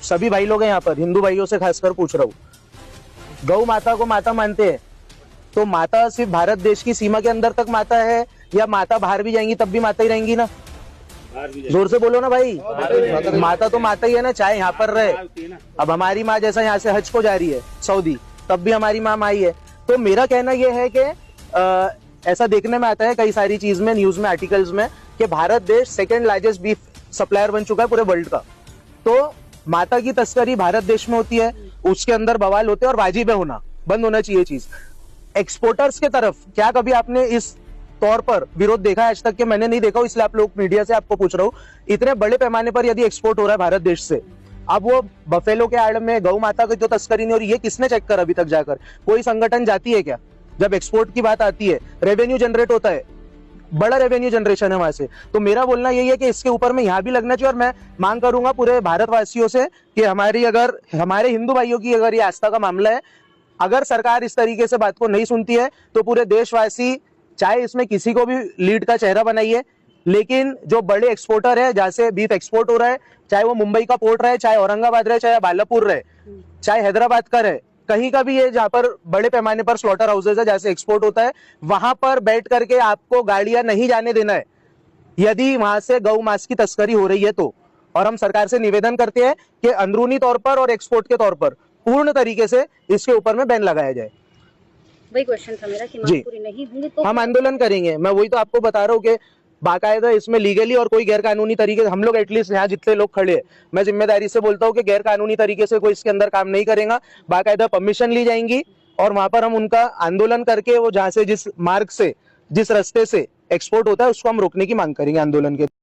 सभी भाई लोग हैं यहाँ पर, हिंदू भाइयों से खासकर पूछ रहा हूँ, गौ माता को माता मानते हैं तो माता सिर्फ भारत देश की सीमा के अंदर तक माता है या माता बाहर भी जाएंगी तब भी माता ही रहेंगी ना? जोर से बोलो ना भाई। माता तो माता ही है ना, चाहे यहाँ पर रहे। अब हमारी माँ जैसा यहाँ से हज को जा रही है सऊदी, तब भी हमारी माँ माई है। तो मेरा कहना यह है कि ऐसा देखने में आता है कई सारी चीज में, न्यूज में, आर्टिकल्स में, कि भारत देश सेकेंड लार्जेस्ट बीफ सप्लायर बन चुका है पूरे वर्ल्ड का। तो माता की तस्करी भारत देश में होती है, उसके अंदर बवाल होते हैं और वाजिब है होना, बंद होना चाहिए चीज। एक्सपोर्टर्स के तरफ क्या कभी आपने इस तौर पर विरोध देखा है? आज तक के मैंने नहीं देखा, इसलिए आप लोग मीडिया से आपको पूछ रहा हूँ। इतने बड़े पैमाने पर यदि एक्सपोर्ट हो रहा है भारत देश से, अब वो बफेलो के आड़ में गौ माता की जो तस्करी नहीं हो रही, ये किसने चेक कर अभी तक जाकर? कोई संगठन जाती है क्या? जब एक्सपोर्ट की बात आती है, रेवेन्यू जनरेट होता है, बड़ा रेवेन्यू जनरेशन है वहां से। तो मेरा बोलना यही है कि इसके ऊपर में यहाँ भी लगना चाहिए। और मैं मांग करूंगा पूरे भारतवासियों से कि हमारे हिंदू भाइयों की अगर ये आस्था का मामला है, अगर सरकार इस तरीके से बात को नहीं सुनती है तो पूरे देशवासी, चाहे इसमें किसी को भी लीड का चेहरा बनाइए, लेकिन जो बड़े एक्सपोर्टर है, जहां से बीफ एक्सपोर्ट हो रहा है, चाहे वो मुंबई का पोर्ट रहे, चाहे औरंगाबाद रहे, चाहे बालापुर रहे, चाहे हैदराबाद का रहे, कहीं का भी ये जहां पर बड़े पैमाने पर स्लॉटर हाउसेज है जहां से एक्सपोर्ट होता है, वहां पर बैठ करके आपको गाड़ियां नहीं जाने देना है यदि वहां से गौ मांस की तस्करी हो रही है तो। और हम सरकार से निवेदन करते हैं कि अंदरूनी तौर पर और एक्सपोर्ट के तौर पर पूर्ण तरीके से इसके ऊपर में बैन लगाया जाए। वही क्वेश्चन था मेरा कि मांग पूरी नहीं होंगी तो हम आंदोलन करेंगे। मैं वही तो आपको बता रहा हूँ कि बाकायदा इसमें लीगली और कोई गैर कानूनी तरीके से हम लोग, एटलीस्ट यहाँ जितने लोग खड़े हैं, मैं जिम्मेदारी से बोलता हूँ कि गैर कानूनी तरीके से कोई इसके अंदर काम नहीं करेगा। बाकायदा परमिशन ली जाएंगी और वहां पर हम उनका आंदोलन करके वो जहां से जिस मार्ग से, जिस रास्ते से एक्सपोर्ट होता है उसको हम रोकने की मांग करेंगे आंदोलन के।